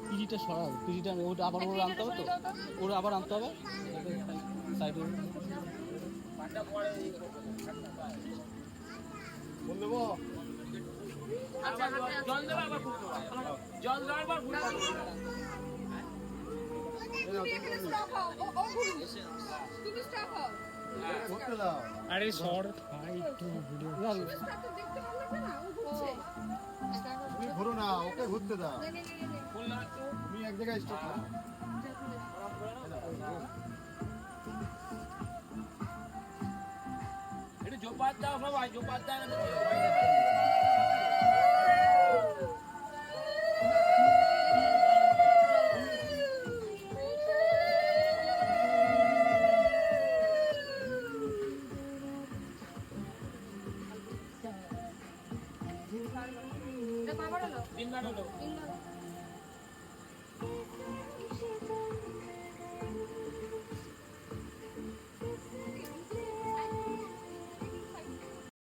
পিড়িটা সরাও, পিড়িটা ওটা আবার ওরা আনতে হবে তো, ওরা আবার আনতে হবে সাইডে। জল দেবো আবার জল দেওয়ার পর আরে শর্ট ভাই একটু ভিডিও তুমি ঘুরো না, ওকে ঘুরতে দাও। তুমি এক জায়গায় স্টপ করো। এটা জোপাত দাও সবাই, জোপাত দাও।